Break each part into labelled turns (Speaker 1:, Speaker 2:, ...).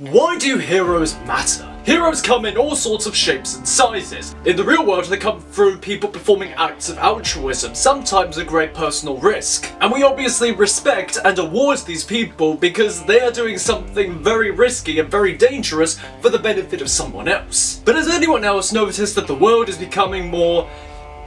Speaker 1: Why do heroes matter? Heroes come in all sorts of shapes and sizes. In the real world, they come through people performing acts of altruism, sometimes at great personal risk. And we obviously respect and award these people because they are doing something very risky and very dangerous for the benefit of someone else. But has anyone else noticed that the world is becoming more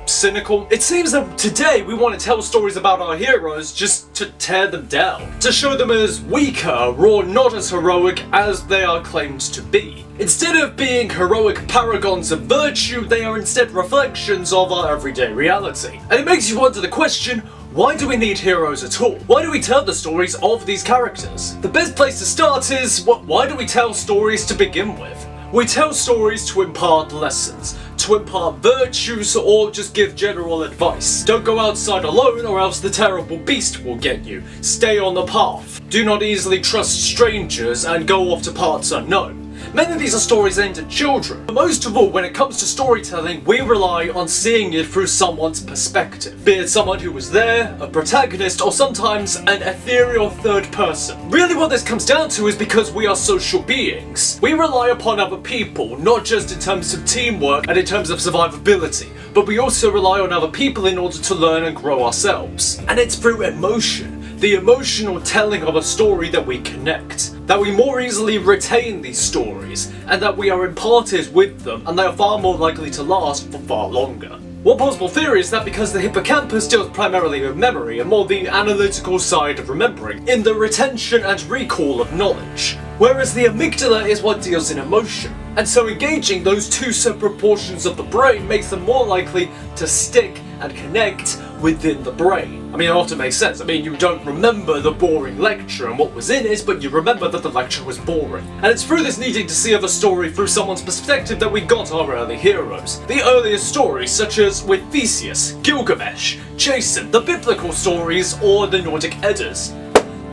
Speaker 1: cynical? It seems that today we want to tell stories about our heroes just to tear them down, to show them as weaker or not as heroic as they are claimed to be. Instead of being heroic paragons of virtue, they are instead reflections of our everyday reality. And it makes you wonder the question, why do we need heroes at all? Why do we tell the stories of these characters? The best place to start is, why do we tell stories to begin with? We tell stories to impart lessons, to impart virtues, or just give general advice. Don't go outside alone or else the terrible beast will get you. Stay on the path. Do not easily trust strangers and go off to parts unknown. Many of these are stories aimed at children, but most of all, when it comes to storytelling, we rely on seeing it through someone's perspective. Be it someone who was there, a protagonist, or sometimes an ethereal third person. Really what this comes down to is because we are social beings. We rely upon other people, not just in terms of teamwork and in terms of survivability, but we also rely on other people in order to learn and grow ourselves. And it's through emotion. The emotional telling of a story that we connect, that we more easily retain these stories, and that we are imparted with them, and they are far more likely to last for far longer. One possible theory is that because the hippocampus deals primarily with memory and more the analytical side of remembering, in the retention and recall of knowledge, whereas the amygdala is what deals in emotion. And so engaging those two separate portions of the brain makes them more likely to stick and connect within the brain. I mean, it often makes sense. I mean, you don't remember the boring lecture and what was in it, but you remember that the lecture was boring. And it's through this needing to see of a story through someone's perspective that we got our early heroes. The earliest stories, such as with Theseus, Gilgamesh, Jason, the biblical stories, or the Nordic Eddas.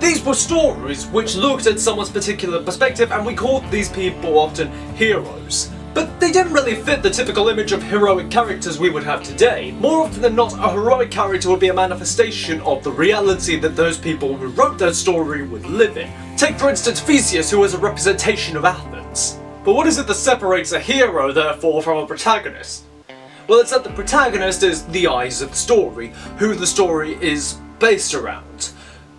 Speaker 1: These were stories which looked at someone's particular perspective, and we called these people often heroes. But they didn't really fit the typical image of heroic characters we would have today. More often than not, a heroic character would be a manifestation of the reality that those people who wrote that story were living. Take for instance Theseus, who was a representation of Athens. But what is it that separates a hero, therefore, from a protagonist? Well, it's that the protagonist is the eyes of the story, who the story is based around,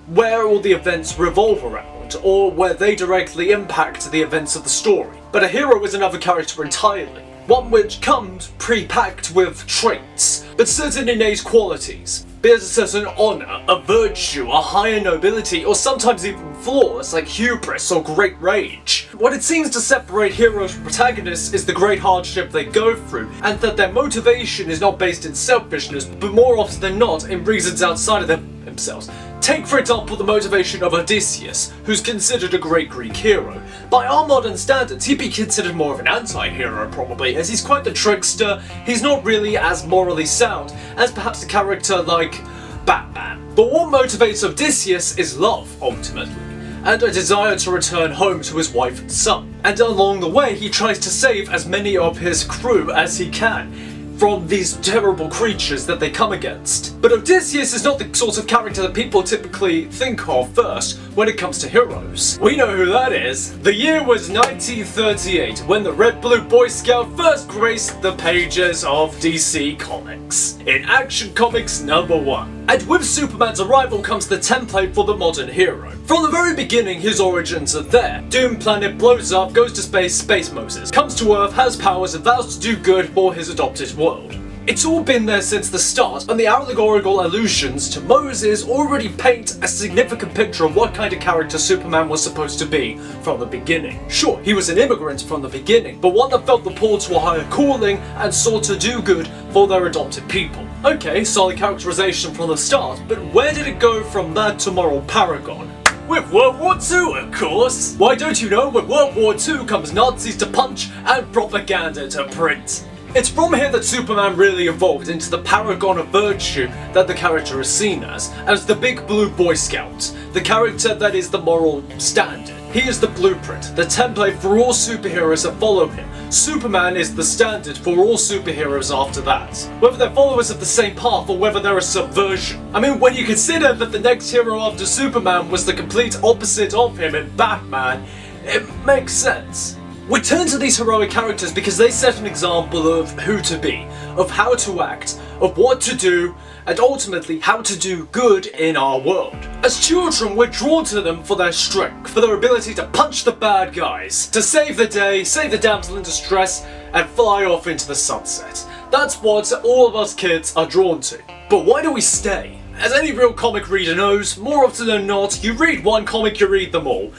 Speaker 1: where all the events revolve around, or where they directly impact the events of the story. But a hero is another character entirely, one which comes pre-packed with traits, but certain innate qualities, be it a certain honour, a virtue, a higher nobility, or sometimes even flaws like hubris or great rage. What it seems to separate heroes from protagonists is the great hardship they go through, and that their motivation is not based in selfishness, but more often than not in reasons outside of themselves. Take for example the motivation of Odysseus, who's considered a great Greek hero. By our modern standards, he'd be considered more of an anti-hero probably, as he's quite the trickster. He's not really as morally sound as perhaps a character like Batman. But what motivates Odysseus is love, ultimately, and a desire to return home to his wife and son. And along the way, he tries to save as many of his crew as he can from these terrible creatures that they come against. But Odysseus is not the sort of character that people typically think of first when it comes to heroes. We know who that is. The year was 1938, when the Red Blue Boy Scout first graced the pages of DC Comics, in Action Comics #1. And with Superman's arrival comes the template for the modern hero. From the very beginning, his origins are there. Doom Planet blows up, goes to space, Space Moses comes to Earth, has powers, and vows to do good for his adopted world. It's all been there since the start, and the allegorical allusions to Moses already paint a significant picture of what kind of character Superman was supposed to be from the beginning. Sure, he was an immigrant from the beginning, but one that felt the pull to a higher calling and sought to do good for their adopted people. Okay, solid characterization from the start, but where did it go from that to moral paragon? With World War II, of course! Why don't you know, with World War II comes Nazis to punch and propaganda to print. It's from here that Superman really evolved into the paragon of virtue that the character is seen as the Big Blue Boy Scout, the character that is the moral standard. He is the blueprint, the template for all superheroes that follow him. Superman is the standard for all superheroes after that, whether they're followers of the same path or whether they're a subversion. I mean, when you consider that the next hero after Superman was the complete opposite of him in Batman, It makes sense. We turn to these heroic characters because they set an example of who to be, of how to act, of what to do, and ultimately how to do good in our world. As children, we're drawn to them for their strength, for their ability to punch the bad guys, to save the day, save the damsel in distress, and fly off into the sunset. That's what all of us kids are drawn to. But why do we stay? As any real comic reader knows, more often than not, you read one comic, you read them all.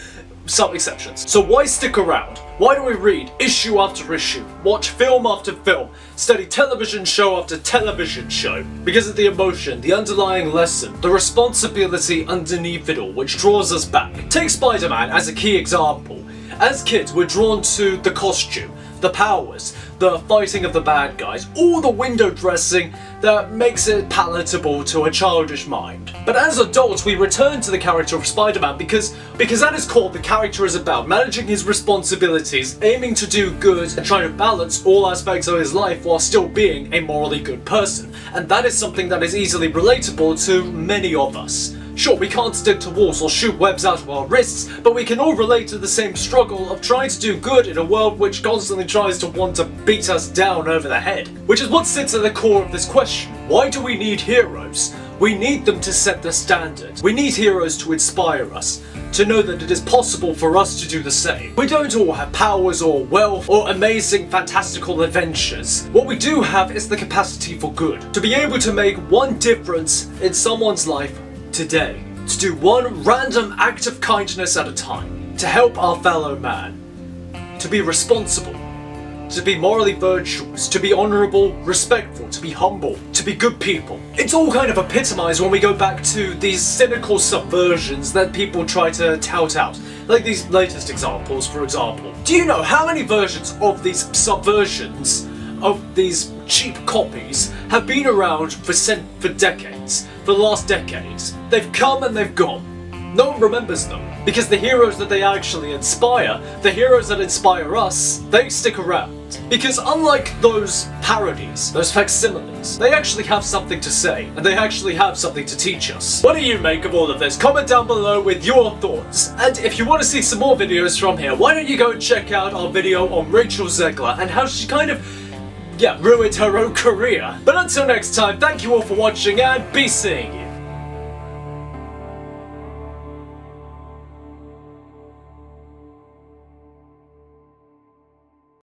Speaker 1: Some exceptions. So why stick around? Why do we read issue after issue, watch film after film, study television show after television show? Because of the emotion, the underlying lesson, the responsibility underneath it all, which draws us back. Take Spider-Man as a key example. As kids, we're drawn to the costume, the powers, the fighting of the bad guys, all the window dressing that makes it palatable to a childish mind. But as adults, we return to the character of Spider-Man because at its core, the character is about managing his responsibilities, aiming to do good, and trying to balance all aspects of his life while still being a morally good person. And that is something that is easily relatable to many of us. Sure, we can't stick to walls or shoot webs out of our wrists, but we can all relate to the same struggle of trying to do good in a world which constantly tries to want to beat us down over the head. Which is what sits at the core of this question. Why do we need heroes? We need them to set the standard. We need heroes to inspire us, to know that it is possible for us to do the same. We don't all have powers or wealth or amazing fantastical adventures. What we do have is the capacity for good. To be able to make one difference in someone's life today, to do one random act of kindness at a time, to help our fellow man, to be responsible, to be morally virtuous, to be honourable, respectful, to be humble, to be good people. It's all kind of epitomised when we go back to these cynical subversions that people try to tout out, like these latest examples, for example. Do you know how many versions of these subversions, of these cheap copies, have been around for decades? For the last decades. They've come and they've gone. No one remembers them, because the heroes that they actually inspire, the heroes that inspire us, they stick around. Because unlike those parodies, those facsimiles, they actually have something to say, and they actually have something to teach us. What do you make of all of this? Comment down below with your thoughts. And if you want to see some more videos from here, why don't you go and check out our video on Rachel Zegler and how she kind of ruined her own career. But until next time, thank you all for watching and be seeing you.